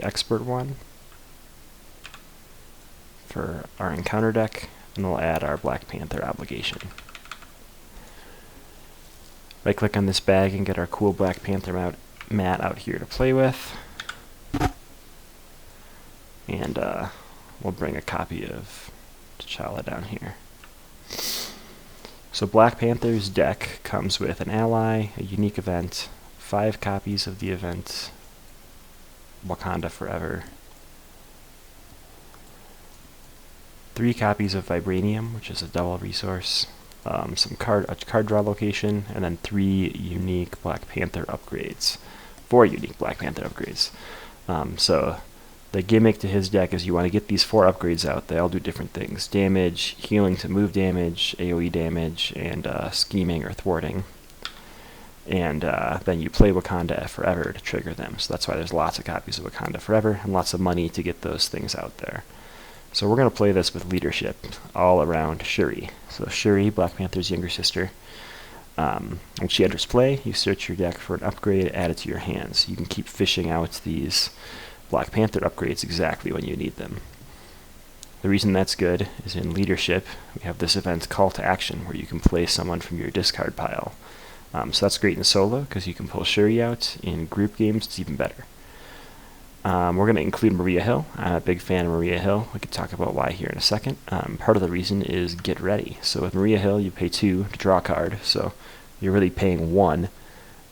Expert one for our encounter deck, and we'll add our Black Panther obligation. Right click on this bag and get our cool Black Panther mat out here to play with. And we'll bring a copy of T'Challa down here. So Black Panther's deck comes with an ally, a unique event, 5 copies of the event Wakanda Forever, 3 copies of Vibranium, which is a double resource, a card draw location, and then 3 unique Black Panther upgrades. 4 unique Black Panther upgrades. So the gimmick to his deck is you want to get these 4 upgrades out. They all do different things. Damage, healing to move damage, AoE damage, and scheming or thwarting. And then you play Wakanda Forever to trigger them. So that's why there's lots of copies of Wakanda Forever and lots of money to get those things out there. So we're going to play this with leadership all around Shuri. So Shuri, Black Panther's younger sister. When she enters play, you search your deck for an upgrade, add it to your hands. You can keep fishing out these Black Panther upgrades exactly when you need them. The reason that's good is in leadership, we have this event Call to Action, where you can play someone from your discard pile. So that's great in solo, because you can pull Shuri out. In group games, it's even better. We're going to include Maria Hill. I'm a big fan of Maria Hill. We can talk about why here in a second. Part of the reason is get ready. So with Maria Hill, you pay 2 to draw a card, so you're really paying 1.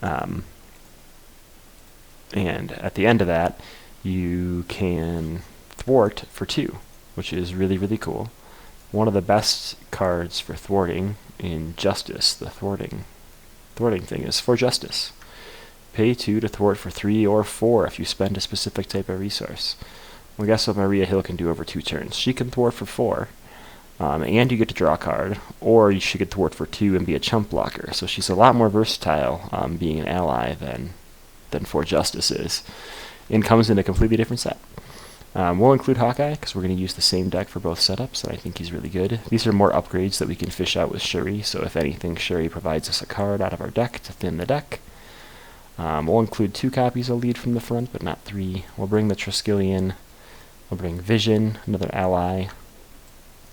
And at the end of that, you can thwart for 2, which is really, really cool. One of the best cards for thwarting in Justice, the thwarting thing, is For Justice. Pay 2 to thwart for 3 or 4 if you spend a specific type of resource. Well, guess what Maria Hill can do over 2 turns? She can thwart for 4, and you get to draw a card, or she could thwart for 2 and be a chump blocker. So she's a lot more versatile being an ally than For Justice is. And comes in a completely different set. We'll include Hawkeye, because we're going to use the same deck for both setups, and I think he's really good. These are more upgrades that we can fish out with Shuri, so if anything, Shuri provides us a card out of our deck to thin the deck. We'll include 2 copies of Lead from the front, but not 3. We'll bring the Triskelion, we'll bring Vision, another ally,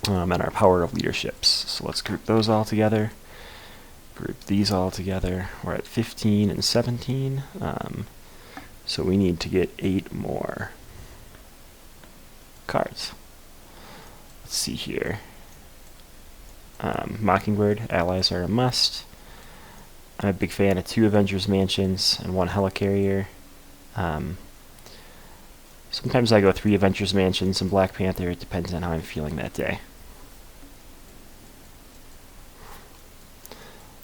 and our Power of Leaderships. So let's group those all together. Group these all together. We're at 15 and 17. So we need to get 8 more cards. Let's see here. Mockingbird, allies are a must. I'm a big fan of 2 Avengers Mansions and 1 Helicarrier. Sometimes I go 3 Avengers Mansions and Black Panther. It depends on how I'm feeling that day.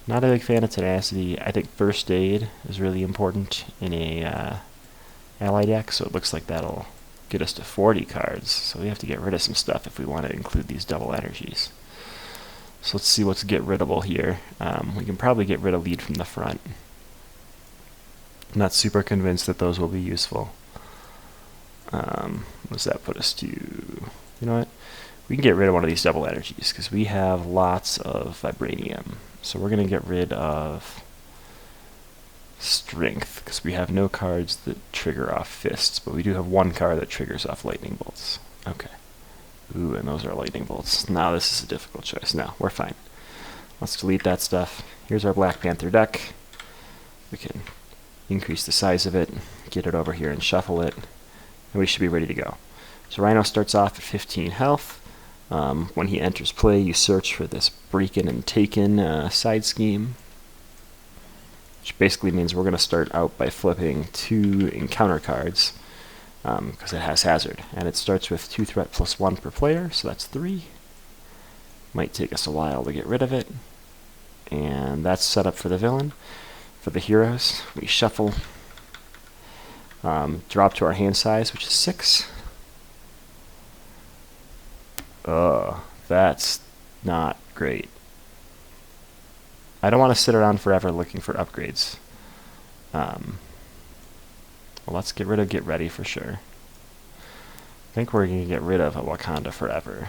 Not a big fan of Tenacity. I think First Aid is really important in a ally deck, so it looks like that'll get us to 40 cards. So we have to get rid of some stuff if we want to include these double energies. So let's see what's get riddable here. We can probably get rid of Lead from the front. I'm not super convinced that those will be useful. What does that put us to? You know what? We can get rid of one of these double energies, because we have lots of Vibranium. So we're going to get rid of Strength, because we have no cards that trigger off Fists, but we do have 1 card that triggers off Lightning Bolts. Okay. Ooh, and those are Lightning Bolts. Now this is a difficult choice. No, we're fine. Let's delete that stuff. Here's our Black Panther deck. We can increase the size of it, get it over here and shuffle it, and we should be ready to go. So Rhino starts off at 15 health. When he enters play, you search for this Breakin' and Taken side scheme, which basically means we're going to start out by flipping 2 encounter cards, because it has hazard, and it starts with 2 threat plus 1 per player, so that's 3. Might take us a while to get rid of it, and that's set up for the villain. For the heroes, we shuffle, drop to our hand size, which is 6. That's not great. I don't want to sit around forever looking for upgrades. Well, let's get rid of Get Ready for sure. I think we're going to get rid of a Wakanda Forever.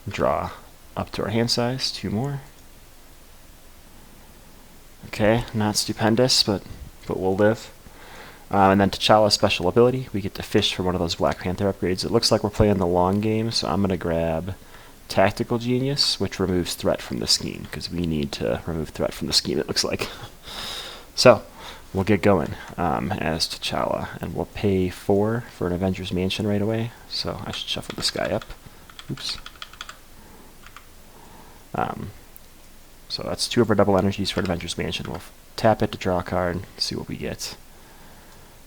Draw up to our hand size, 2 more. Okay, not stupendous, but we'll live. And then T'Challa's special ability, we get to fish for one of those Black Panther upgrades. It looks like we're playing the long game, so I'm going to grab Tactical Genius, which removes threat from the scheme, because we need to remove threat from the scheme, it looks like. So, we'll get going as T'Challa, and we'll pay 4 for an Avengers Mansion right away, so I should shuffle this guy up. Oops. So that's 2 of our double energies for an Avengers Mansion. We'll tap it to draw a card, see what we get.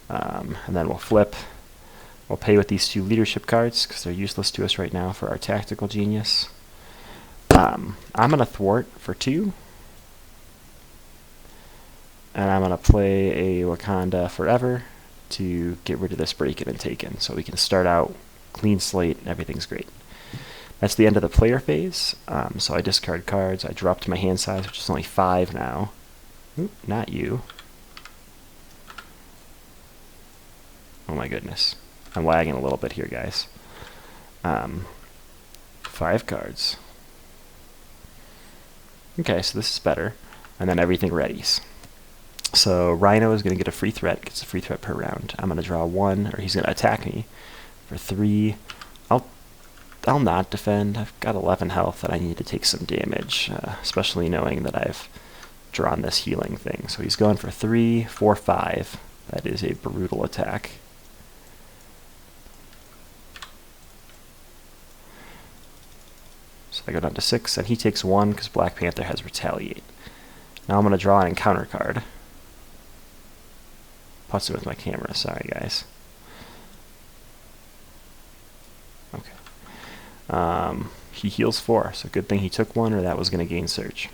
And then we'll flip. We'll pay with these 2 leadership cards, because they're useless to us right now for our Tactical Genius. I'm going to thwart for 2. And I'm going to play a Wakanda Forever to get rid of this Break-In and Take-In, so we can start out clean slate and everything's great. That's the end of the player phase, so I discard cards. I dropped my hand size, which is only 5 now. Oop, not you. Oh my goodness. I'm lagging a little bit here, guys. 5 cards. Okay, so this is better. And then everything readies. So Rhino is going to get a free threat, gets a free threat per round. I'm going to draw 1, or he's going to attack me for 3. I'll not defend. I've got 11 health and I need to take some damage, especially knowing that I've drawn this healing thing. So he's going for 3, 4, 5. That is a brutal attack. So I go down to 6, and he takes 1 because Black Panther has Retaliate. Now I'm going to draw an encounter card. Putzing with my camera, sorry guys. Okay. He heals 4, so good thing he took 1 or that was going to gain Surge.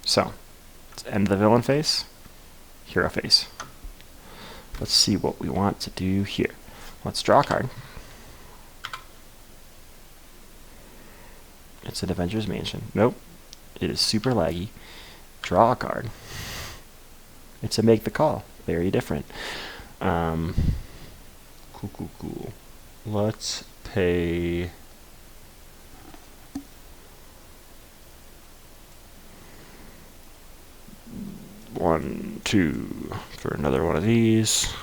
So, let's end the villain phase. Hero phase. Let's see what we want to do here. Let's draw a card. It's an Avengers Mansion. Nope. It is super laggy. Draw a card. It's a Make the Call. Very different. Cool. Let's pay... $1, $2 for another one of these.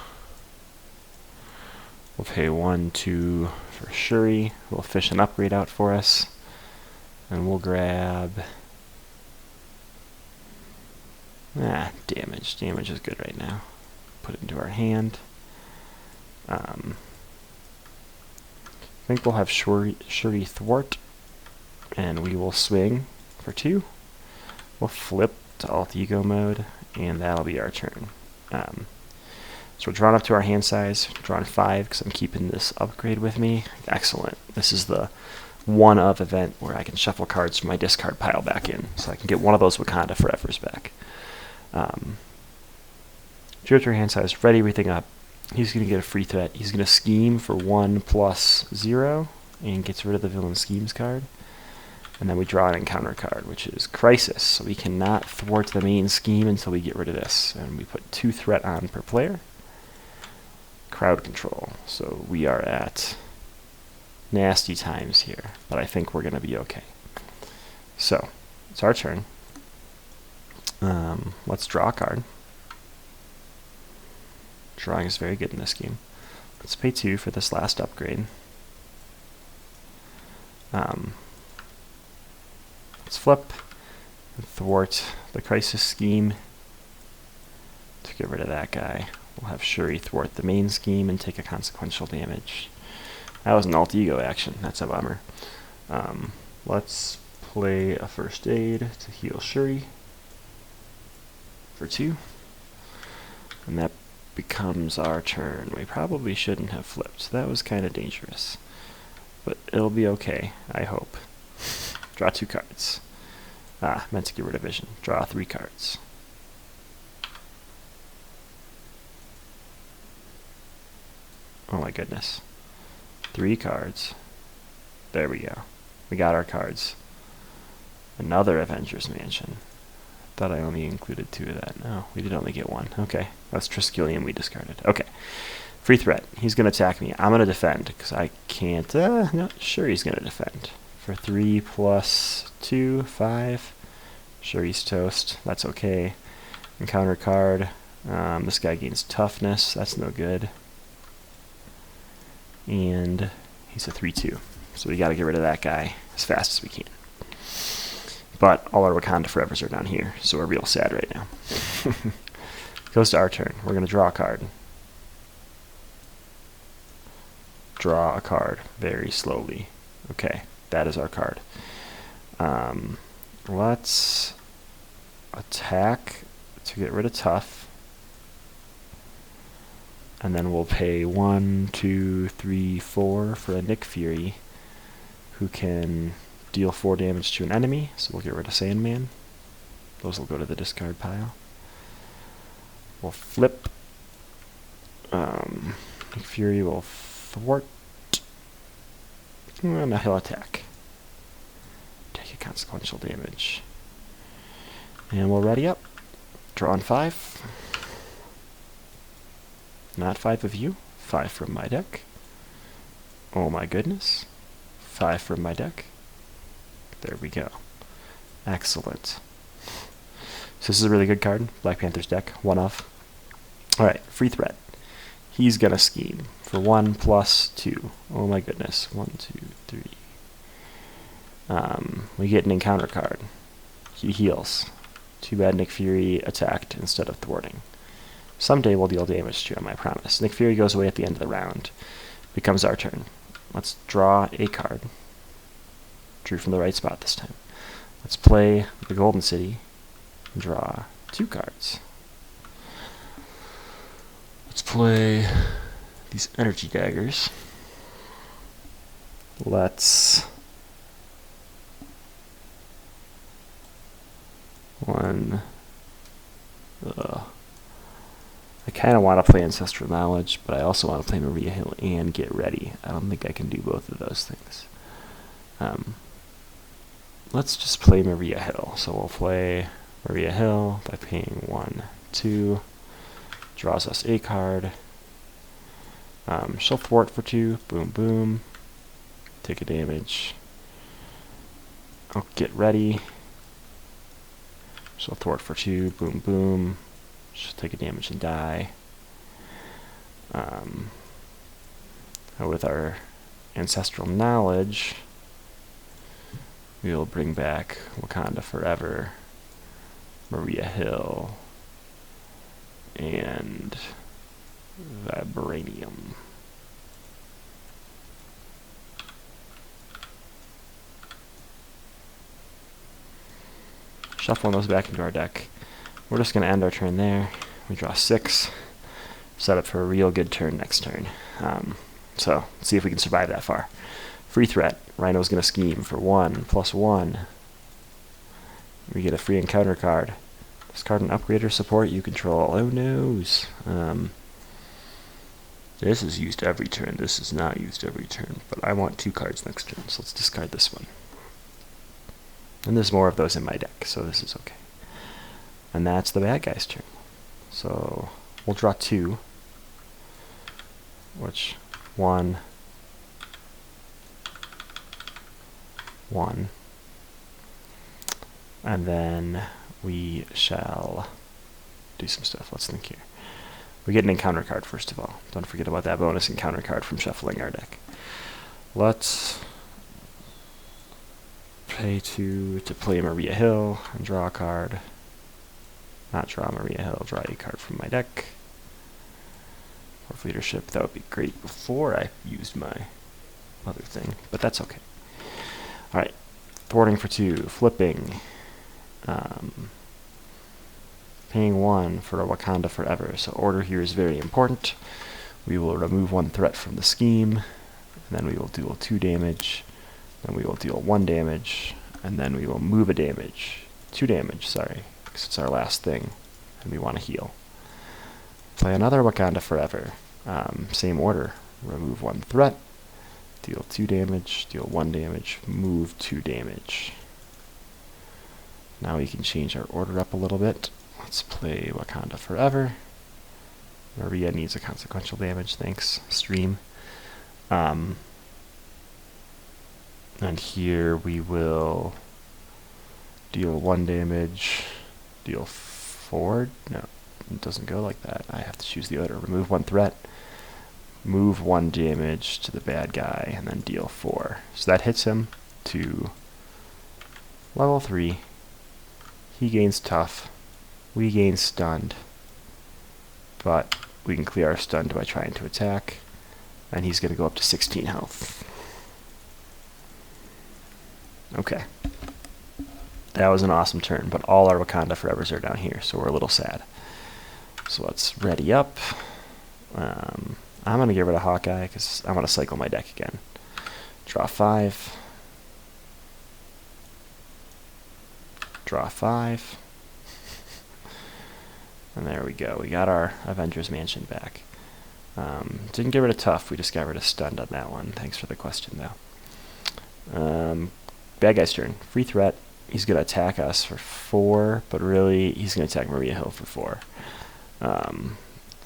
We'll pay $1, $2 for Shuri. We'll fish an upgrade out for us. And we'll grab... damage. Damage is good right now. Put it into our hand. I think we'll have Shuri thwart. And we will swing for 2. We'll flip to Alt Ego mode. And that'll be our turn. So we're drawn up to our hand size. Drawn 5 because I'm keeping this upgrade with me. Excellent. This is the one of event where I can shuffle cards from my discard pile back in. So I can get one of those Wakanda Forevers back. Drew up to our hand size. Ready everything up. He's going to get a free threat. He's going to scheme for 1 + 0 and gets rid of the villain schemes card. And then we draw an encounter card, which is Crisis. So we cannot thwart the main scheme until we get rid of this. And we put 2 threat on per player. Crowd control. So we are at nasty times here, but I think we're going to be okay. So, it's our turn. Let's draw a card. Drawing is very good in this game. Let's pay 2 for this last upgrade. Let's flip and thwart the Crisis scheme to get rid of that guy. We'll have Shuri thwart the main scheme and take a consequential damage. That was an Alt Ego action. That's a bummer. Let's play a First Aid to heal Shuri for 2. And that becomes our turn. We probably shouldn't have flipped. That was kind of dangerous. But it'll be okay, I hope. Draw 2 cards. Meant to get rid of vision. Draw 3 cards. Oh my goodness. 3 cards. There we go. We got our cards. Another Avengers Mansion. Thought I only included 2 of that. No, we did only get 1. Okay. That's Triskelion we discarded. Okay. Free threat. He's going to attack me. I'm going to defend because I can't... no, sure he's going to defend. For 3 + 2, 5. Sure he's toast. That's okay. Encounter card. This guy gains toughness. That's no good. And he's a 3/2. So we got to get rid of that guy as fast as we can. But all our Wakanda Forevers are down here, so we're real sad right now. Goes to our turn. We're going to draw a card. Draw a card very slowly. Okay, that is our card. Let's attack to get rid of tough. And then we'll pay 1, 2, 3, 4 for a Nick Fury, who can deal 4 damage to an enemy. So we'll get rid of Sandman. Those will go to the discard pile. We'll flip. Nick Fury will thwart. And now he'll attack. Take a consequential damage. And we'll ready up. Draw on 5. Not 5 of you. 5 from my deck. Oh my goodness. 5 from my deck. There we go. Excellent. So this is a really good card. Black Panther's deck. 1 of. Alright, free threat. He's gonna scheme for 1 plus 2. Oh my goodness. 1, 2, 3. We get an encounter card. He heals. Too bad Nick Fury attacked instead of thwarting. Someday we'll deal damage to him, I promise. Nick Fury goes away at the end of the round. Becomes our turn. Let's draw a card. Drew from the right spot this time. Let's play the Golden City and draw 2 cards. Let's play these energy daggers. Let's I kind of want to play Ancestral Knowledge, but I also want to play Maria Hill and Get Ready. I don't think I can do both of those things. Let's just play Maria Hill. So we'll play Maria Hill by paying 1, 2. Draws us a card. She'll thwart for 2. Boom, boom. Take a damage. I'll Get Ready. She'll thwart for 2. Boom, boom. She'll take a damage and die. With our Ancestral Knowledge, we'll bring back Wakanda Forever, Maria Hill, and Vibranium. Shuffling those back into our deck. We're just going to end our turn there. We draw 6. Set up for a real good turn next turn. So, let's see if we can survive that far. Free threat. Rhino's going to scheme for 1 plus 1. We get a free encounter card. Discard an upgrade or support you control. Oh noes. This is used every turn. This is not used every turn. But I want 2 cards next turn, so let's discard this one. And there's more of those in my deck, so this is okay. And that's the bad guy's turn. So we'll draw 2. Which 1, 1. And then we shall do some stuff. Let's think here. We get an encounter card first of all. Don't forget about that bonus encounter card from shuffling our deck. Let's pay 2 to play Maria Hill and draw a card. Not draw Maria Hill, draw a card from my deck. Fourth leadership, that would be great before I used my other thing, but that's okay. Alright, thwarting for 2, flipping. Paying 1 for a Wakanda Forever, so order here is very important. We will remove 1 threat from the scheme, and then we will deal 2 damage, then we will deal 1 damage, and then we will move a damage. 2 damage, sorry, because it's our last thing, and we want to heal. Play another Wakanda Forever. Same order. Remove 1 threat, deal 2 damage, deal 1 damage, move 2 damage. Now we can change our order up a little bit. Let's play Wakanda Forever. Maria needs a consequential damage, thanks, stream. And here we will deal 1 damage, deal 4, no, it doesn't go like that. I have to choose the order. Remove 1 threat. Move 1 damage to the bad guy, and then deal 4. So that hits him to level 3. He gains tough. We gain stunned. But we can clear our stunned by trying to attack. And he's going to go up to 16 health. Okay. That was an awesome turn, but all our Wakanda Forevers are down here, so we're a little sad. So let's ready up. I'm going to get rid of Hawkeye because I want to cycle my deck again. Draw 5. Draw 5. And there we go. We got our Avengers Mansion back. Didn't get rid of Tough. We just got rid of Stunned on that one. Thanks for the question, though. Bad guy's turn. Free threat. He's going to attack us for 4, but really he's going to attack Maria Hill for 4.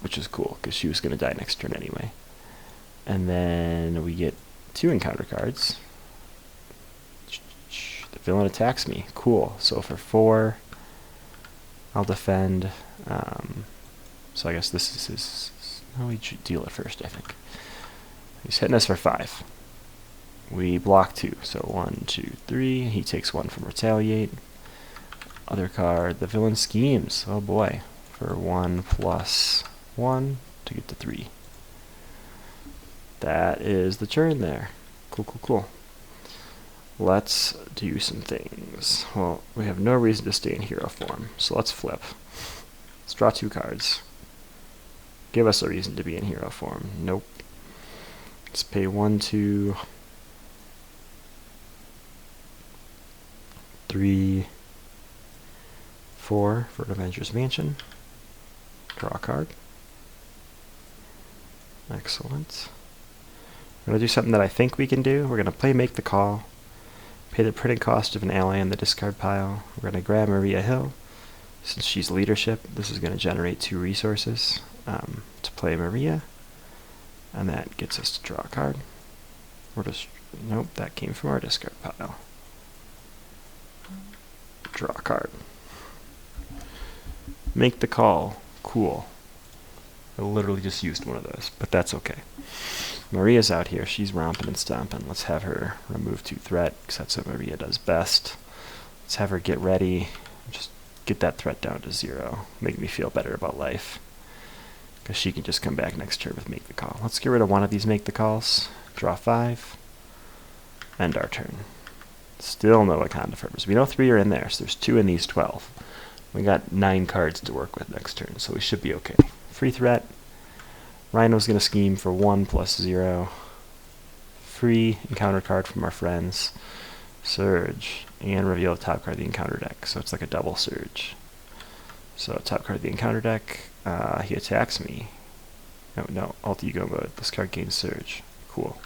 Which is cool, because she was going to die next turn anyway. And then we get 2 encounter cards. The villain attacks me. Cool. So for 4, I'll defend. So I guess this is his... No, we should deal it first, I think. He's hitting us for 5. We block 2. So 1, 2, 3. He takes 1 from Retaliate. Other card, the villain schemes. Oh boy. For 1 plus 1 to get to 3. That is the turn there. Cool, cool, cool. Let's do some things. Well, we have no reason to stay in hero form, so let's flip. Let's draw 2 cards. Give us a reason to be in hero form. Nope. Let's pay 1, 2, 3, 4 for Avengers Mansion. Draw a card. Excellent. We're going to do something that I think we can do. We're going to play Make the Call. Pay the printing cost of an ally in the discard pile. We're going to grab Maria Hill. Since she's leadership, this is going to generate 2 resources to play Maria. And that gets us to draw a card. We're just... Nope, that came from our discard pile. Draw a card. Make the Call. Cool. I literally just used one of those, but that's okay. Maria's out here. She's romping and stomping. Let's have her remove 2 threat, because that's what Maria does best. Let's have her get ready. Just get that threat down to 0. Make me feel better about life. Because she can just come back next turn with Make the Call. Let's get rid of one of these Make the Calls. Draw 5. End our turn. Still no Wakanda Forevers. We know 3 are in there, so there's 2 in these 12. We got 9 cards to work with next turn, so we should be okay. Free threat. Rhino's going to scheme for 1 plus 0. Free encounter card from our friends. Surge. And reveal the top card of the encounter deck. So it's like a double surge. So top card of the encounter deck. He attacks me. No, alt ego mode. This card gains surge. Cool.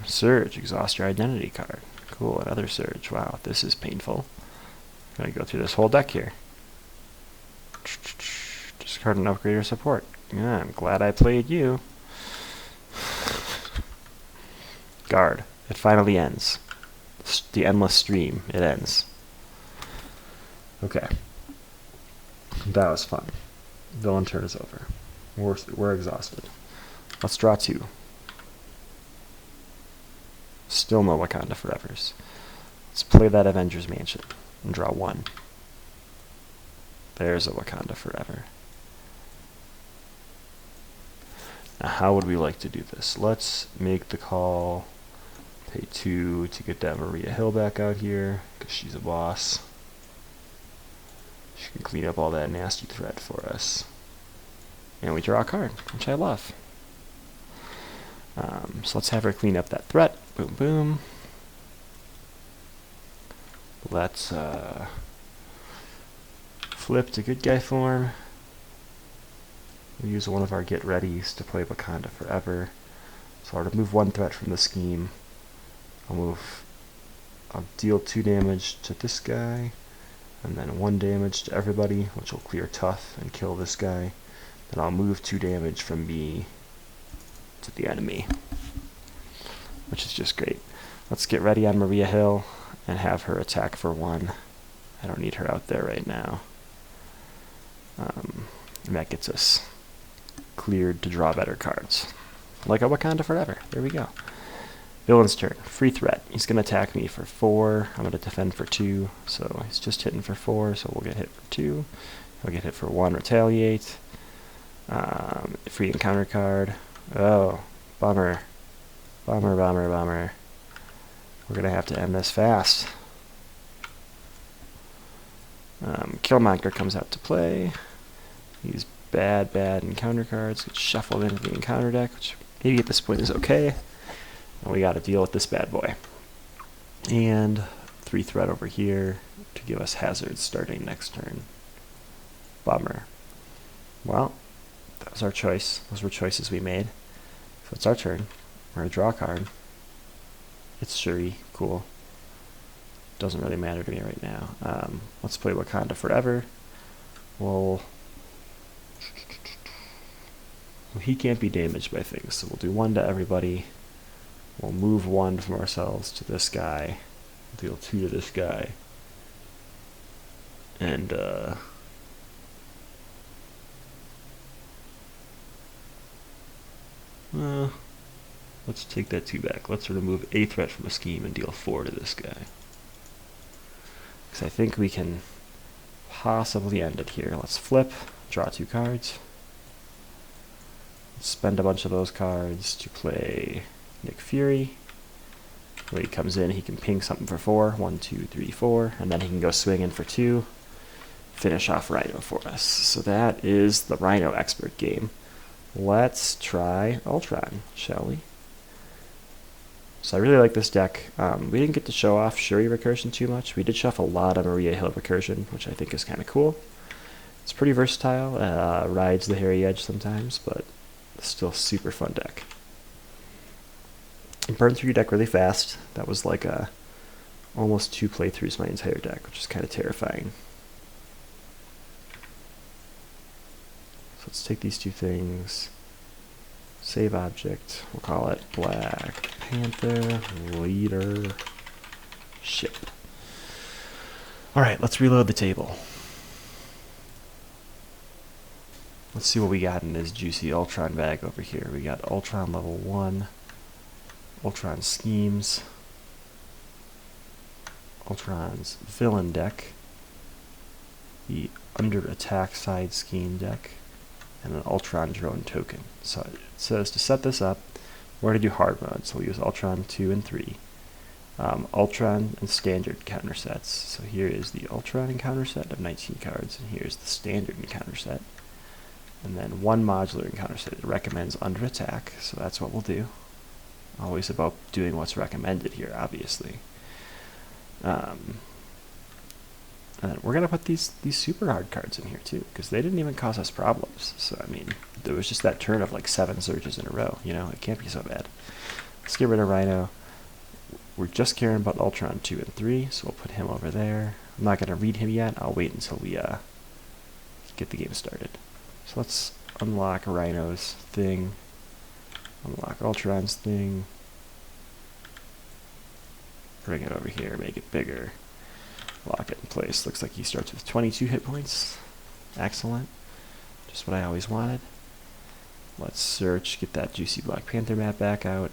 Surge. Exhaust your identity card. Cool. Another surge. Wow, this is painful. Gotta go through this whole deck here. Discard an upgrade or support. Yeah, I'm glad I played you. Guard. It finally ends. The endless stream. It ends. Okay. That was fun. Villain turn is over. We're exhausted. Let's draw 2. Still no Wakanda Forevers. Let's play that Avengers Mansion and draw 1. There's a Wakanda Forever. Now, how would we like to do this? Let's make the call. Pay 2 to get that Maria Hill back out here, because she's a boss. She can clean up all that nasty threat for us. And we draw a card, which I love. So let's have her clean up that threat. Boom, boom. Let's flip to good guy form. We use one of our get readies to play Wakanda Forever. So I'll remove 1 threat from the scheme. I'll deal 2 damage to this guy, and then 1 damage to everybody, which will clear Tough and kill this guy. Then I'll move 2 damage from me to the enemy, which is just great. Let's get ready on Maria Hill and have her attack for 1. I don't need her out there right now. And that gets us cleared to draw better cards. Like a Wakanda Forever. There we go. Villain's turn. Free threat. He's going to attack me for 4. I'm going to defend for 2. So he's just hitting for 4, so we'll get hit for 2. He'll get hit for 1, retaliate. Free encounter card. Oh, bummer. Bummer, bummer, bummer. We're going to have to end this fast. Killmonger comes out to play. These bad encounter cards get shuffled into the encounter deck, which maybe at this point is okay. And we got to deal with this bad boy. And 3 threat over here to give us hazards starting next turn. Bummer. Well, that was our choice. Those were choices we made. So it's our turn. We're going to draw a card. It's Shuri. Cool. Doesn't really matter to me right now. Let's play Wakanda Forever. Well, he can't be damaged by things, so we'll do 1 to everybody. We'll move 1 from ourselves to this guy. Deal 2 to this guy. And, let's take that 2 back. Let's remove a threat from a scheme and deal 4 to this guy. Because I think we can possibly end it here. Let's flip, draw 2 cards. Let's spend a bunch of those cards to play Nick Fury. When he comes in, he can ping something for 4. 1, 2, 3, 4. And then he can go swing in for 2. Finish off Rhino for us. So that is the Rhino Expert game. Let's try Ultron, shall we? So I really like this deck. We didn't get to show off Shuri recursion too much. We did shuffle a lot of Maria Hill recursion, which I think is kind of cool. It's pretty versatile. Rides the hairy edge sometimes, but still super fun deck. And burn through your deck really fast. That was like almost 2 playthroughs my entire deck, which is kind of terrifying. So let's take these 2 things. Save object. We'll call it Black Panther Leader Ship. Alright, let's reload the table. Let's see what we got in this juicy Ultron bag over here. We got Ultron level 1, Ultron schemes, Ultron's villain deck, the under attack side scheme deck, and an Ultron drone token. So it says to set this up, we're going to do hard mode, so we'll use Ultron 2 and 3. Ultron and standard counter sets. So here is the Ultron encounter set of 19 cards, and here's the standard encounter set. And then 1 modular encounter set. It recommends under attack, so that's what we'll do. Always about doing what's recommended here, obviously. And then we're going to put these super hard cards in here too, because they didn't even cause us problems. So, I mean, there was just that turn of like 7 surges in a row. You know, it can't be so bad. Let's get rid of Rhino. We're just caring about Ultron 2 and 3, so we'll put him over there. I'm not going to read him yet. I'll wait until we get the game started. So let's unlock Rhino's thing. Unlock Ultron's thing. Bring it over here, make it bigger. Lock it in place. Looks like he starts with 22 hit points. Excellent. Just what I always wanted. Let's search, get that juicy Black Panther map back out.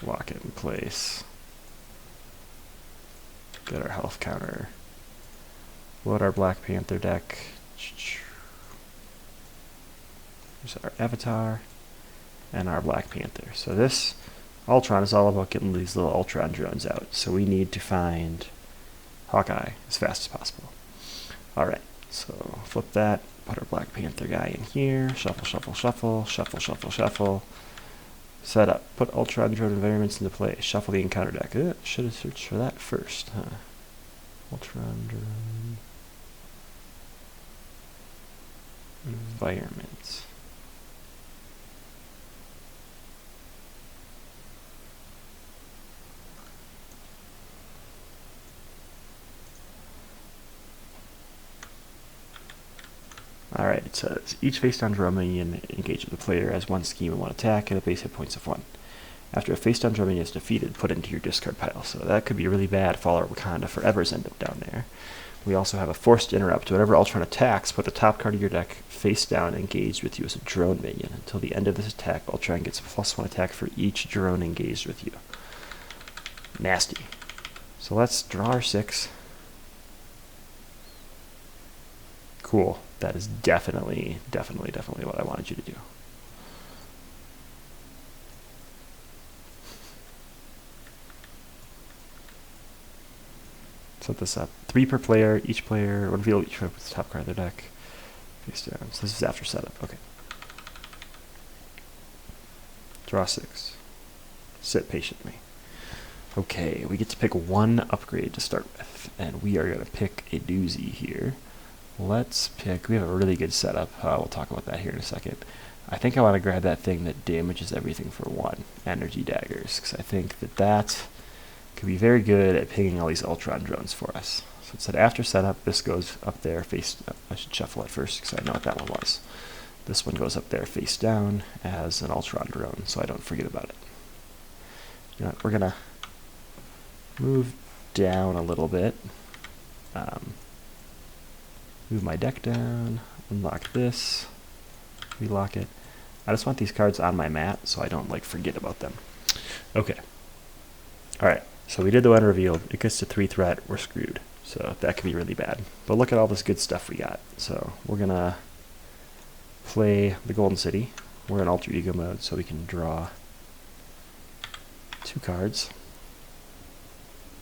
Lock it in place. Get our health counter. Load our Black Panther deck. There's our avatar and our Black Panther. So this Ultron is all about getting these little Ultron drones out. So we need to find Hawkeye as fast as possible. Alright, so flip that, put our Black Panther guy in here, shuffle, shuffle, shuffle, shuffle, shuffle, shuffle. Set up, put Ultron drone environments into play, shuffle the encounter deck. Should have searched for that first, huh? Ultron drone environments. Alright, it says, each face-down drum minion engaged with the player has 1 scheme and 1 attack and a base hit points of 1. After a face-down drum minion is defeated, put it into your discard pile. So that could be really bad if all our Wakanda Forevers end up down there. We also have a forced interrupt. Whenever Ultron attacks, put the top card of your deck face down engaged with you as a drone minion. Until the end of this attack, Ultron gets a +1 attack for each drone engaged with you. Nasty. So let's draw our 6. Cool. That is definitely what I wanted you to do. Set this up. 3 per player. Each player, one field, each player puts the top card of their deck face down. So this is after setup. Okay. Draw 6. Sit patiently. Okay, we get to pick 1 upgrade to start with, and we are going to pick a doozy here. Let's pick, we have a really good setup. We'll talk about that here in a second. I think I want to grab that thing that damages everything for 1, energy daggers, because I think that could be very good at pinging all these Ultron drones for us. So it said after setup, this goes up there face, I should shuffle it first because I know what that one was. This one goes up there face down as an Ultron drone, so I don't forget about it. You know what, we're going to move down a little bit. Move my deck down, unlock this, relock it. I just want these cards on my mat so I don't like forget about them. Okay. Alright, so we did the one revealed. It gets to 3 threat, we're screwed. So that could be really bad. But look at all this good stuff we got. So we're gonna play the Golden City. We're in alter ego mode, so we can draw 2 cards.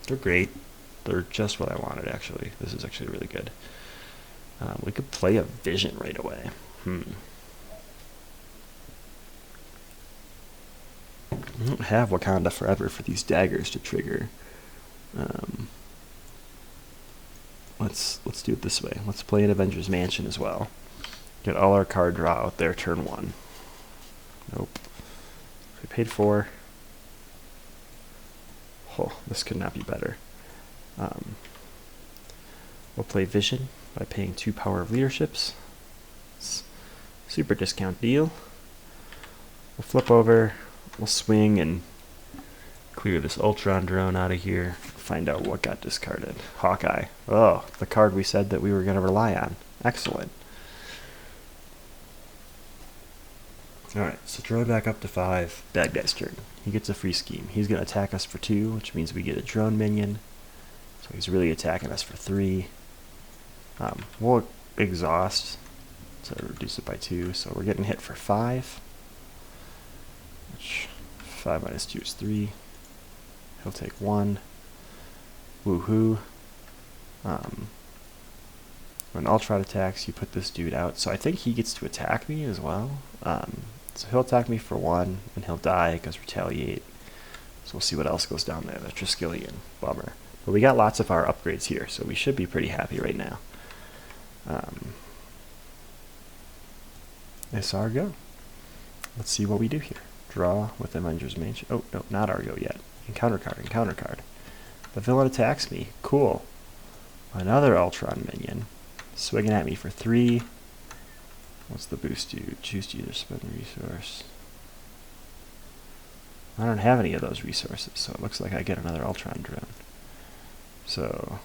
They're great. They're just what I wanted, actually. This is actually really good. We could play a Vision right away. I don't have Wakanda Forever for these daggers to trigger. Let's do it this way. Let's play an Avengers Mansion as well. Get all our card draw out there turn 1. Nope. We paid 4. Oh, this could not be better. We'll play Vision by paying 2 Power of Leaderships. It's a super discount deal. We'll flip over, we'll swing and clear this Ultron drone out of here. Find out what got discarded. Hawkeye. Oh, the card we said that we were going to rely on. Excellent. Alright, so draw back up to 5. Bad guy's turn. He gets a free scheme. He's going to attack us for 2, which means we get a drone minion. So he's really attacking us for 3. We'll exhaust to reduce it by 2, so we're getting hit for 5. Which 5 minus 2 is 3. He'll take 1. Woohoo. When Ultron attacks, you put this dude out. So I think he gets to attack me as well. So he'll attack me for 1, and he'll die because retaliate. So we'll see what else goes down there. The Triskelion. Bummer. But we got lots of our upgrades here, so we should be pretty happy right now. It's our go. Let's see what we do here. Draw with Avengers Mansion. Oh, no, not our go yet. Encounter card, encounter card. The villain attacks me. Cool. Another Ultron minion. Swinging at me for 3. What's the boost do? Choose to either spend resource. I don't have any of those resources, so it looks like I get another Ultron drone. So,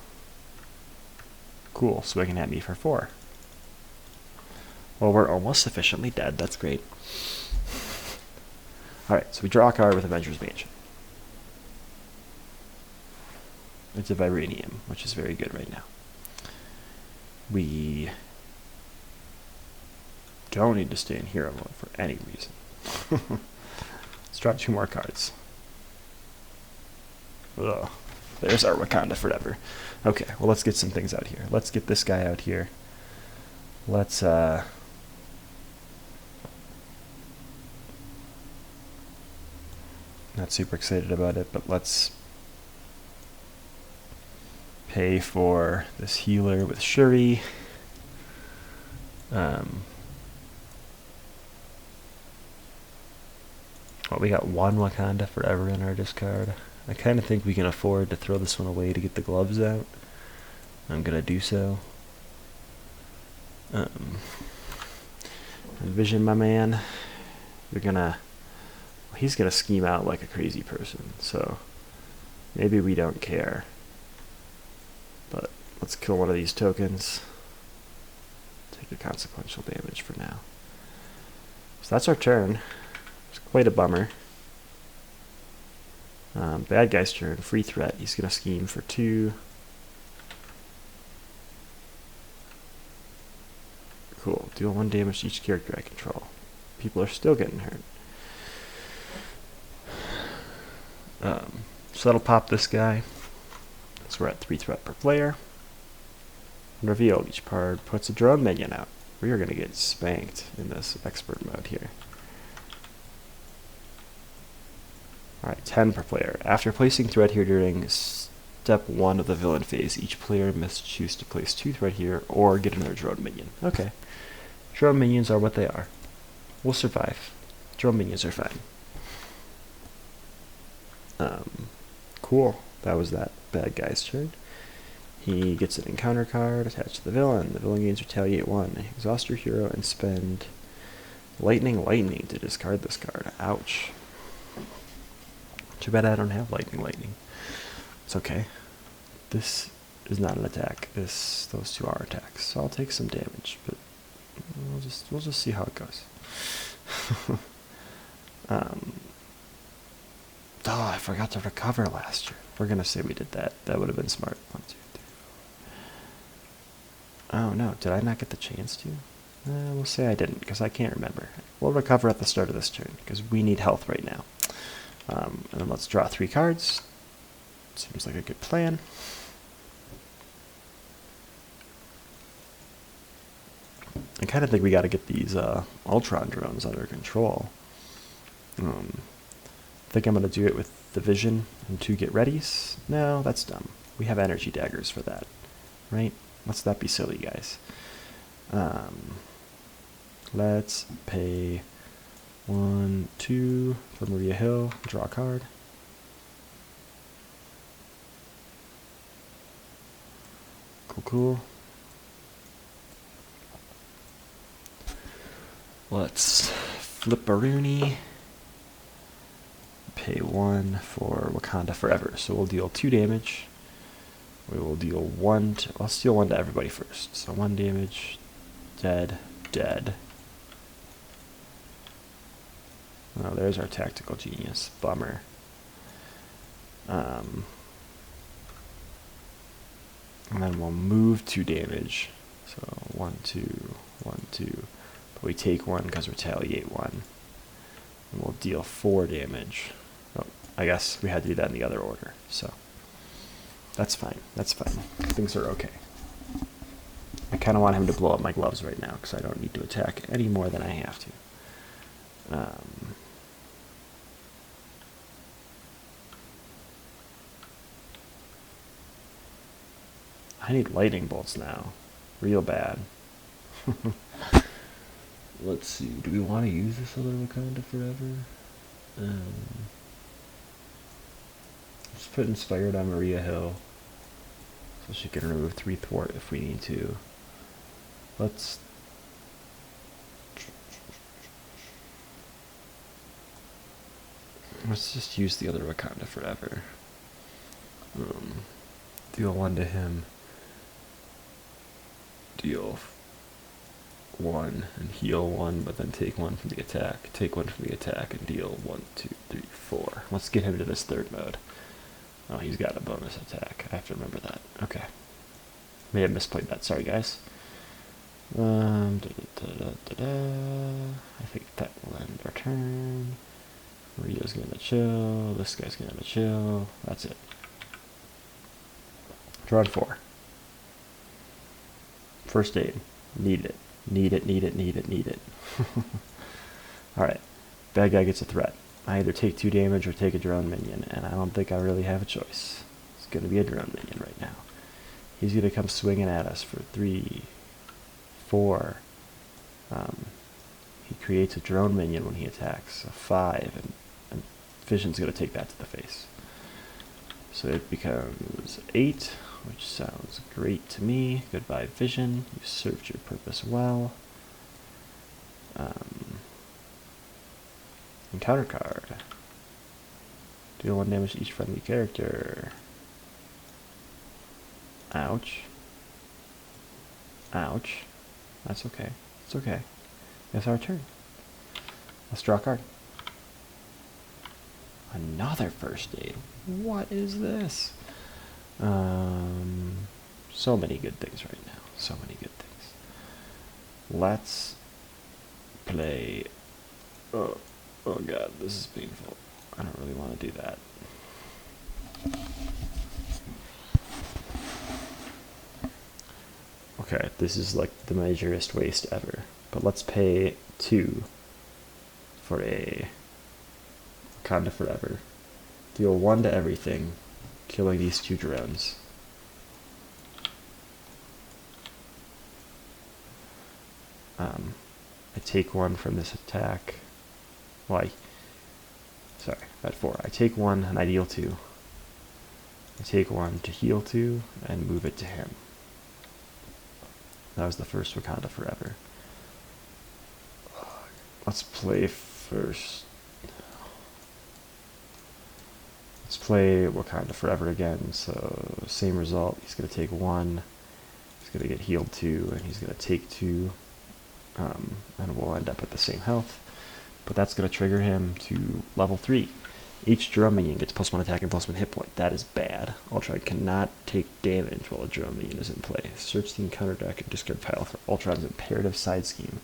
cool, swinging at me for 4. Well, we're almost sufficiently dead. That's great. Alright, so we draw a card with Avengers Mansion. It's a Vibranium, which is very good right now. We don't need to stay in hero mode for any reason. Let's draw 2 more cards. Ugh. There's our Wakanda Forever. Okay, well, let's get some things out here. Let's get this guy out here. Let's, not super excited about it, but let's pay for this healer with Shuri. Well, we got 1 Wakanda Forever in our discard. I kind of think we can afford to throw this one away to get the gloves out. I'm going to do so. Vision, my man, you're going to... He's going to scheme out like a crazy person, so maybe we don't care. But Let's kill one of these tokens. Take the consequential damage for now. So that's our turn. It's quite a bummer. Bad guy's turn. Free threat. He's going to scheme for 2. Cool. Deal 1 damage to each character I control. People are still getting hurt. So that'll pop this guy. So we're at 3 threat per player. Revealed. Each card puts a drone minion out. We are going to get spanked in this expert mode here. Alright, 10 per player. After placing threat here during step 1 of the villain phase, each player must choose to place 2 threat here or get another drone minion. Okay. Drone minions are what they are. We'll survive. Drone minions are fine. Cool. That was that bad guy's turn. He gets an encounter card attached to the villain. The villain gains Retaliate 1. Exhaust your hero and spend Lightning to discard this card. Ouch. Too bad I don't have Lightning. It's okay. This is not an attack. Those 2 are attacks. So I'll take some damage, but we'll just see how it goes. Oh, I forgot to recover last turn. We're gonna say we did that. That would have been smart. 1, 2, 3, 4. Oh no, did I not get the chance to? We'll say I didn't, because I can't remember. We'll recover at the start of this turn, because we need health right now. And then let's draw 3 cards. Seems like a good plan. I kind of think we got to get these Ultron drones under control. I think I'm going to do it with the vision and 2 get readies. No, that's dumb. We have energy daggers for that, right? Let's not be silly, guys. Let's pay 1, 2 for Maria Hill. Draw a card. Cool. Let's flip a Rooney. Pay 1 for Wakanda Forever. So we'll deal 2 damage. We will deal 1 to... I'll steal 1 to everybody first. So 1 damage. Dead. Oh, there's our tactical genius. Bummer. And then we'll move 2 damage. So 1, 2, 1, 2. But we take 1 because Retaliate 1. And we'll deal 4 damage. Oh, I guess we had to do that in the other order. So that's fine. Things are okay. I kind of want him to blow up my gloves right now because I don't need to attack any more than I have to. I need lightning bolts now. Real bad. Let's see. Do we want to use this other Wakanda Forever? Let's put Inspired on Maria Hill. So she can remove 3 thwart if we need to. Let's just use the other Wakanda Forever. Deal 1 to him. Deal 1 and heal 1, but then take 1 from the attack. Take 1 from the attack and deal 1, 2, 3, 4. Let's get him to this 3rd mode. Oh, he's got a bonus attack. I have to remember that. Okay. May have misplayed that. Sorry, guys. I think that will end our turn. Maria's gonna chill. This guy's gonna chill. That's it. Drawn 4. First aid. Need it. Need it. Alright. Bad guy gets a threat. I either take 2 damage or take a drone minion, and I don't think I really have a choice. It's going to be a drone minion right now. He's going to come swinging at us for 3, 4. He creates a drone minion when he attacks, a 5, and Vision's going to take that to the face. So it becomes 8, which sounds great to me. Goodbye, Vision. You served your purpose well. Encounter card. Deal 1 damage to each friendly character. Ouch. Ouch. That's okay. It's okay. It's our turn. Let's draw a card. Another first aid. What is this? So many good things right now. So many good things. Let's play. Oh god, this is painful. I don't really want to do that. Okay, this is like the majorest waste ever. But let's pay 2 for a Wakanda Forever. Deal 1 to everything, killing these 2 drones. I take 1 from this attack. Well, sorry, at 4. I take 1 and I deal 2. I take 1 to heal 2 and move it to him. That was the first Wakanda Forever. Let's play first. Let's play Wakanda Forever again. So same result. He's going to take 1. He's going to get healed 2, and he's going to take 2. And we'll end up at the same health. But that's going to trigger him to level 3. Each drone minion gets +1 attack and +1 hit point. That is bad. Ultron cannot take damage while a drone minion is in play. Search the encounter deck and discard pile for Ultron's imperative side scheme.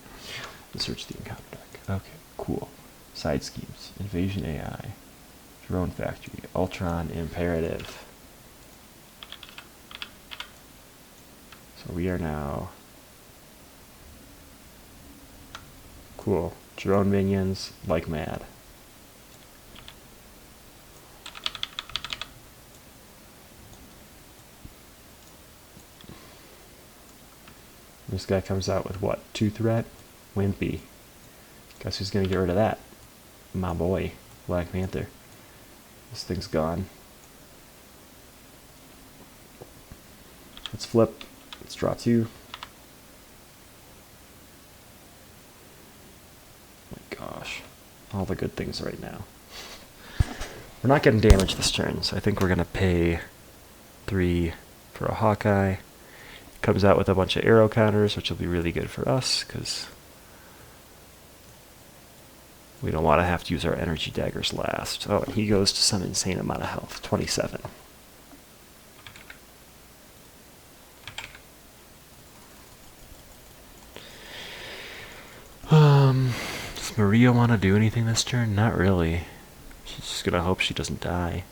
And search the encounter deck. Okay, cool. Side schemes. Invasion AI. Drone Factory. Ultron imperative. So we are now... Cool. Drone minions like mad. This guy comes out with what? 2 threat? Wimpy. Guess who's gonna get rid of that? My boy, Black Panther. This thing's gone. Let's flip. Let's draw 2. Oh my gosh. All the good things right now. We're not getting damage this turn, so I think we're gonna pay 3 for a Hawkeye. Comes out with a bunch of arrow counters, which will be really good for us, because we don't want to have to use our energy daggers last. Oh, and he goes to some insane amount of health, 27. Does Maria want to do anything this turn? Not really. She's just going to hope she doesn't die.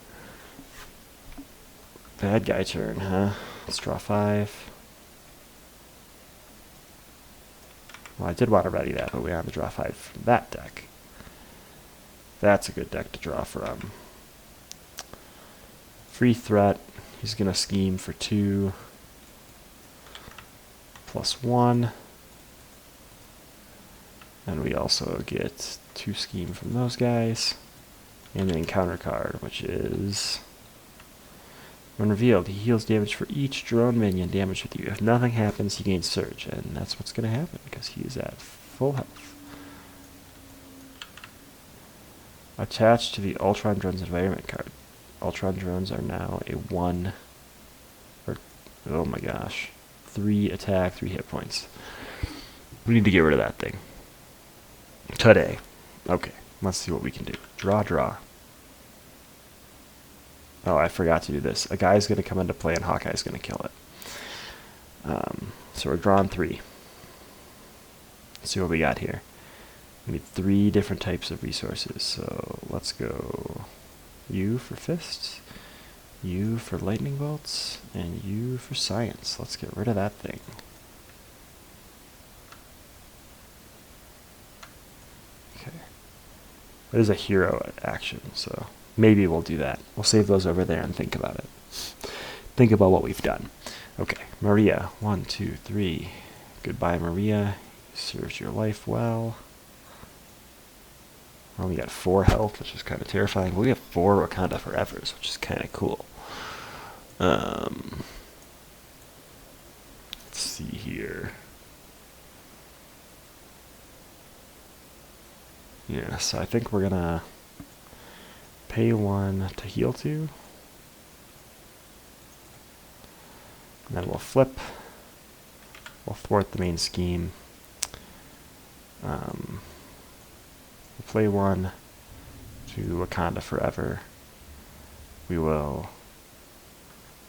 Bad guy turn, huh? Let's draw 5. Well, I did want to ready that, but we have to draw 5 from that deck. That's a good deck to draw from. Free threat. He's going to scheme for 2. +1. And we also get 2 scheme from those guys. And an encounter card, which is... When revealed, he heals damage for each drone minion damaged with you. If nothing happens, he gains surge, and that's what's going to happen, because he is at full health. Attached to the Ultron Drones Environment card. Ultron Drones are now a 1... oh my gosh. 3 attack, 3 hit points. We need to get rid of that thing. Today. Okay, let's see what we can do. Draw. Oh, I forgot to do this. A guy's going to come into play and Hawkeye's going to kill it. So we're drawing 3. Let's see what we got here. We need 3 different types of resources. So let's go U for fists, U for lightning bolts, and U for science. Let's get rid of that thing. Okay. It is a hero action, so... maybe we'll do that. We'll save those over there and think about it. Think about what we've done. Okay, Maria. 1, 2, 3. Goodbye, Maria. Serves your life well. Well, we got 4 health, which is kind of terrifying. We have 4 Wakanda Forevers, which is kind of cool. Let's see here. Yeah, so I think we're gonna pay 1 to heal 2. And then we'll flip. We'll thwart the main scheme. We'll play one to Wakanda Forever. We will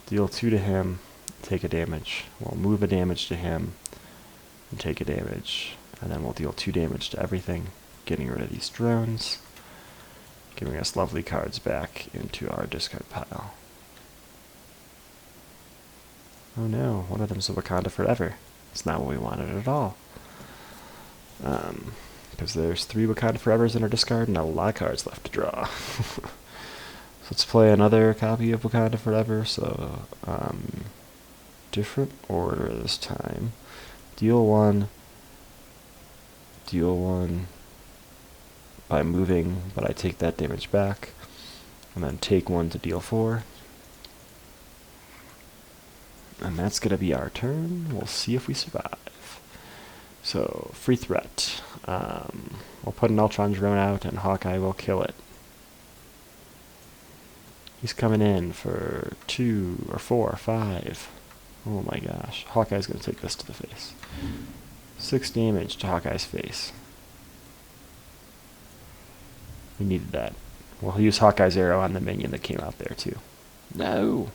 deal 2 to him, take a damage. We'll move a damage to him and take a damage. And then we'll deal 2 damage to everything, getting rid of these drones, giving us lovely cards back into our discard pile. Oh no, one of them's a Wakanda Forever. It's not what we wanted at all. Because there's 3 Wakanda Forevers in our discard and a lot of cards left to draw. So let's play another copy of Wakanda Forever. So, different order this time. Deal 1 by moving, but I take that damage back. And then take 1 to deal 4. And that's going to be our turn. We'll see if we survive. So, free threat. We'll put an Ultron drone out and Hawkeye will kill it. He's coming in for 2 or 4 or 5. Oh my gosh. Hawkeye's going to take this to the face. 6 damage to Hawkeye's face. We needed that. We'll use Hawkeye's arrow on the minion that came out there too. No!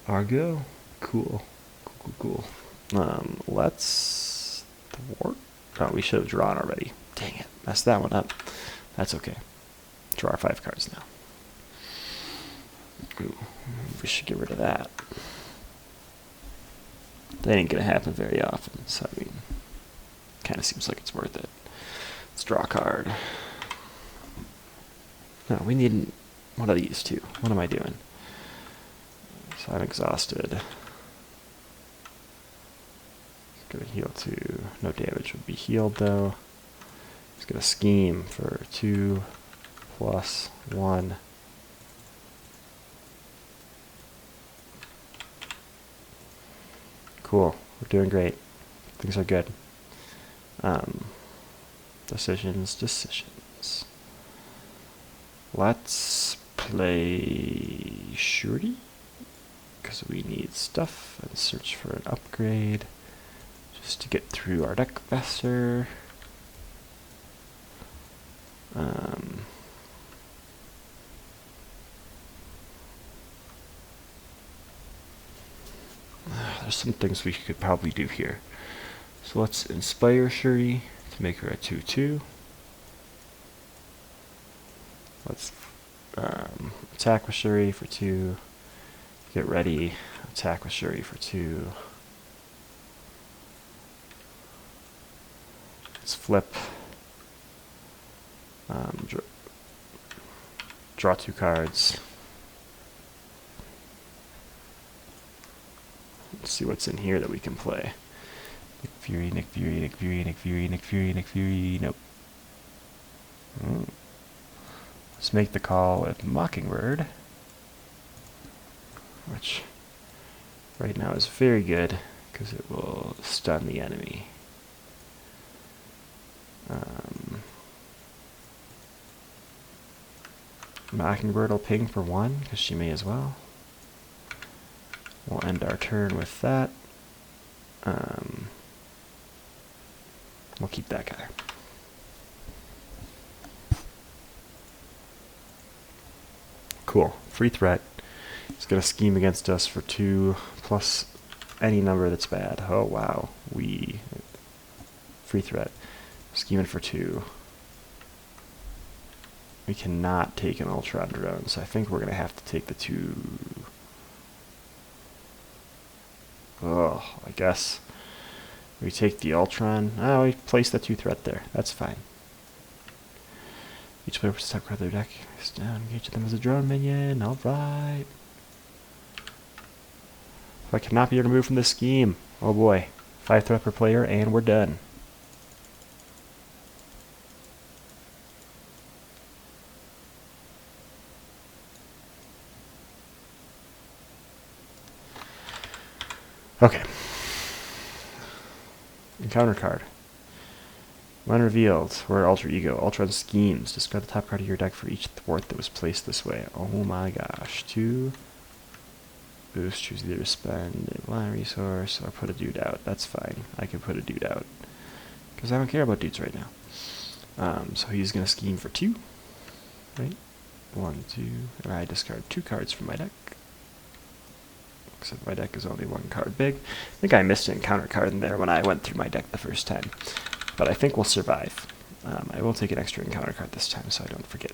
Argo? Cool. Cool. Let's thwart. Oh, we should have drawn already. Dang it. Messed that one up. That's okay. Draw our 5 cards now. Ooh, we should get rid of that. That ain't gonna happen very often, so I mean, kind of seems like it's worth it. Let's draw a card. No, we need one of these two. What am I doing? So I'm exhausted. It's gonna heal 2. No damage would be healed though. It's gonna scheme for 2 plus 1. Cool. We're doing great. Things are good. Decisions. Let's play Shuri, because we need stuff, and search for an upgrade just to get through our deck faster. There's some things we could probably do here. So let's inspire Shuri to make her a 2/2. Let's attack with Shuri for 2. Get ready. Attack with Shuri for 2. Let's flip. Draw 2 cards. Let's see what's in here that we can play. Nick Fury. Nope. Let's make the call with Mockingbird, which right now is very good because it will stun the enemy. Mockingbird will ping for 1 because she may as well. We'll end our turn with that. We'll keep that guy. Cool. Free threat. He's going to scheme against us for 2 plus any number that's bad. Oh, wow. Free threat. Scheming for 2. We cannot take an Ultron drone, so I think we're going to have to take the 2. Oh, I guess we take the Ultron. Oh, we place the 2 threat there. That's fine. Each player puts a top card of their deck. Down, engage them as a drone minion. Alright. I cannot be removed from this scheme. Oh boy. 5 threat per player, and we're done. Okay. Encounter card. When revealed, we're Alter Ego. Ultron schemes. Discard the top card of your deck for each thwart that was placed this way. Oh my gosh. 2, boost, choose either to spend a land resource or put a dude out. That's fine. I can put a dude out because I don't care about dudes right now. So he's going to scheme for 2, right? 1, 2, and I discard 2 cards from my deck. Except my deck is only 1 card big. I think I missed an encounter card in there when I went through my deck the first time, but I think we'll survive. I will take an extra encounter card this time so I don't forget.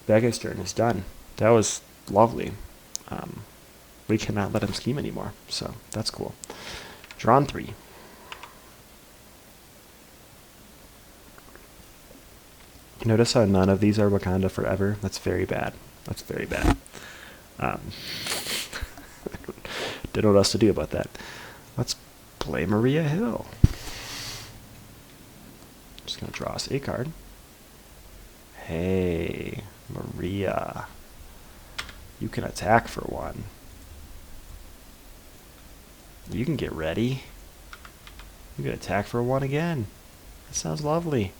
Bad guy's turn is done. That was lovely. We cannot let him scheme anymore, so that's cool. Drawn 3. Notice how none of these are Wakanda Forever? That's very bad. That's very bad. Didn't know what else to do about that. Let's play Maria Hill. Just going to draw us a card. Hey, Maria. You can attack for 1. You can get ready. You can attack for 1 again. That sounds lovely.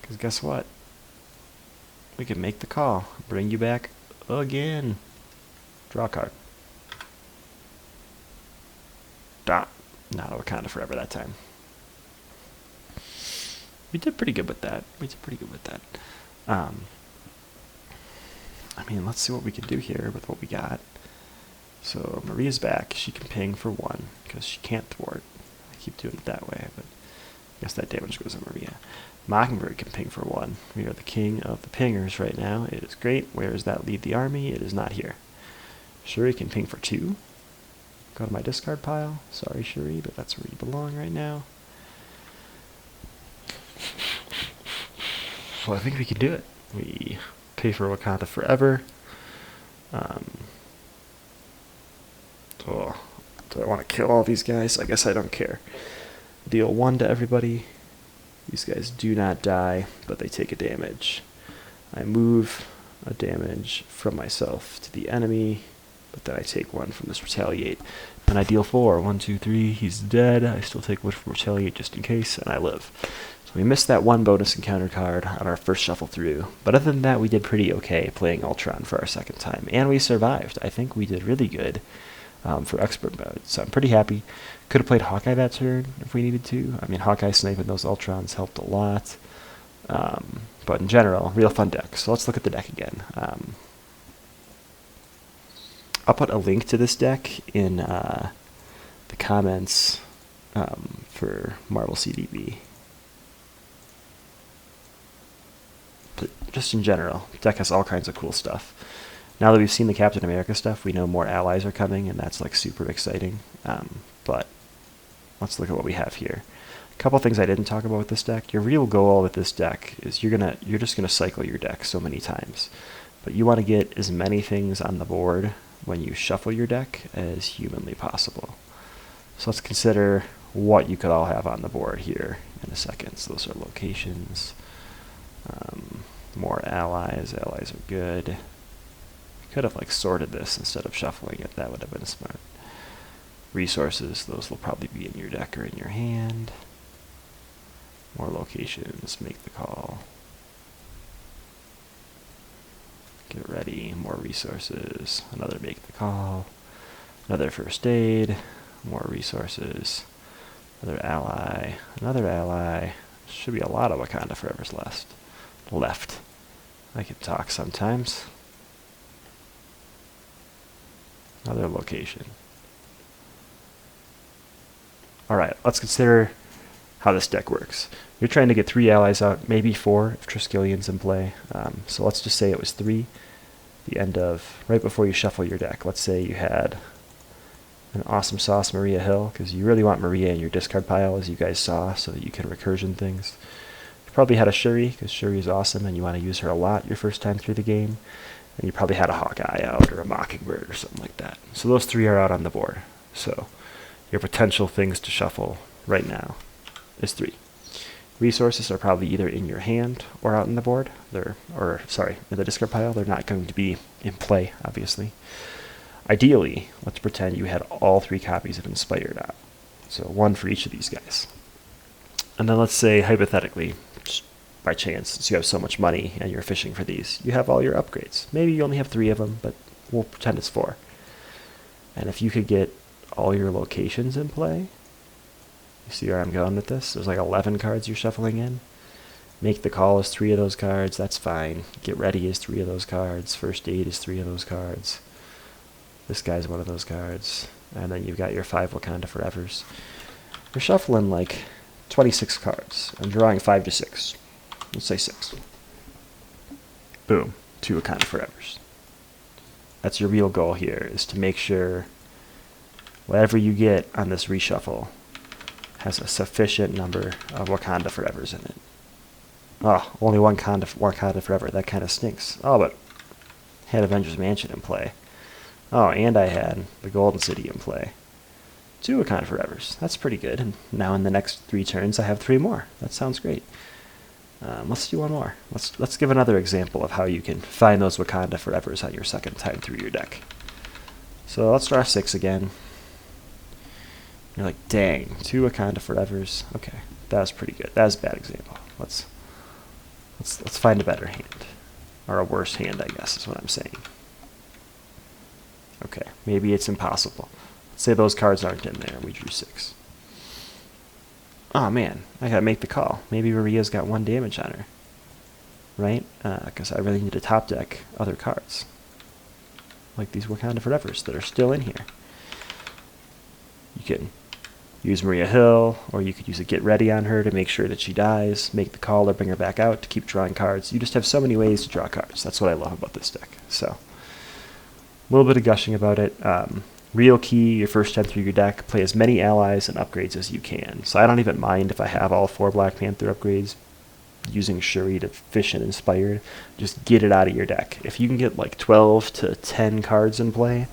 Because guess what? We can make the call. Bring you back again. Draw a card. Not a Wakanda Forever that time. We did pretty good with that. I mean, let's see what we can do here with what we got. So Maria's back. She can ping for 1 because she can't thwart. I keep doing it that way, but I guess that damage goes on Maria. Mockingbird can ping for 1. We are the king of the pingers right now. It is great. Where does that leave the army? It is not here. Shuri can ping for 2. Go to my discard pile. Sorry, Shuri, but that's where you belong right now. So I think we can do it. We pay for Wakanda Forever. Do I want to kill all these guys? I guess I don't care. Deal 1 to everybody. These guys do not die, but they take a damage. I move a damage from myself to the enemy, but then I take 1 from this Retaliate. And I deal 4. 1, 2, 3. He's dead. I still take 1 from Retaliate just in case, and I live. So we missed that 1 bonus encounter card on our first shuffle through. But other than that, we did pretty okay playing Ultron for our second time. And we survived. I think we did really good for Expert mode. So I'm pretty happy. Could have played Hawkeye that turn if we needed to. I mean, Hawkeye sniping those Ultrons helped a lot. But in general, real fun deck. So let's look at the deck again. I'll put a link to this deck in the comments for Marvel CDB. But just in general, the deck has all kinds of cool stuff. Now that we've seen the Captain America stuff, we know more allies are coming, and that's like super exciting. But let's look at what we have here. A couple things I didn't talk about with this deck. Your real goal with this deck is you're just gonna cycle your deck so many times, but you want to get as many things on the board when you shuffle your deck as humanly possible. So let's consider what you could all have on the board here in a second. So those are locations, more allies. Allies are good. Could have like sorted this instead of shuffling it. That would have been smart. Resources, those will probably be in your deck or in your hand. More locations, make the call. Get ready, more resources, another make the call, another first aid, more resources, another ally. Should be a lot of Wakanda Forever's left. I can talk sometimes. Another location. Alright, let's consider how this deck works. You're trying to get 3 allies out, maybe 4 if Triskelion's in play. So let's just say it was 3. The end of, right before you shuffle your deck. Let's say you had an awesome sauce Maria Hill, because you really want Maria in your discard pile, as you guys saw, so that you can recursion things. You probably had a Shuri, because Shuri is awesome and you want to use her a lot your first time through the game. And you probably had a Hawkeye out or a Mockingbird or something like that. So those 3 are out on the board. So your potential things to shuffle right now is 3. Resources are probably either in your hand or out on the board. In the discard pile. They're not going to be in play, obviously. Ideally, let's pretend you had all 3 copies of Inspired out. So 1 for each of these guys. And then let's say, hypothetically, just by chance, since you have so much money and you're fishing for these, you have all your upgrades. Maybe you only have 3 of them, but we'll pretend it's 4. And if you could get all your locations in play, you see where I'm going with this? There's like 11 cards you're shuffling in. Make the Call is 3 of those cards, that's fine. Get Ready is 3 of those cards. First Aid is 3 of those cards. This guy's 1 of those cards. And then you've got your 5 Wakanda Forevers. You're shuffling like 26 cards. I'm drawing 5 to 6. Let's say 6. Boom. 2 Wakanda Forevers. That's your real goal here, is to make sure whatever you get on this reshuffle has a sufficient number of Wakanda Forevers in it. Oh, only one Wakanda Forever. That kind of stinks. Oh, but had Avengers Mansion in play. Oh, and I had the Golden City in play. 2 Wakanda Forevers. That's pretty good. And now in the next 3 turns, I have 3 more. That sounds great. Let's do one more. Let's give another example of how you can find those Wakanda Forevers on your second time through your deck. So let's draw 6 again. You're like, dang, 2 Wakanda Forevers. Okay, that was pretty good. That was a bad example. Let's find a better hand, or a worse hand, I guess is what I'm saying. Okay, maybe it's impossible. Let's say those cards aren't in there. We drew 6. Oh man, I gotta make the call. Maybe Maria's got 1 damage on her, right? Because I really need to top deck other cards, like these Wakanda Forevers that are still in here. You can use Maria Hill, or you could use a Get Ready on her to make sure that she dies, make the call or bring her back out to keep drawing cards. You just have so many ways to draw cards. That's what I love about this deck. So, a little bit of gushing about it. Real key, your first time through your deck, play as many allies and upgrades as you can. So I don't even mind if I have all 4 Black Panther upgrades, using Shuri to fish and Inspired. Just get it out of your deck. If you can get like 12 to 10 cards in play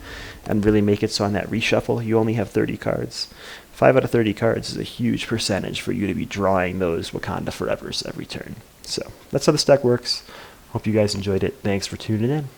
and really make it so on that reshuffle you only have 30 cards, 5 out of 30 cards is a huge percentage for you to be drawing those Wakanda Forevers every turn. So that's how this deck works. Hope you guys enjoyed it. Thanks for tuning in.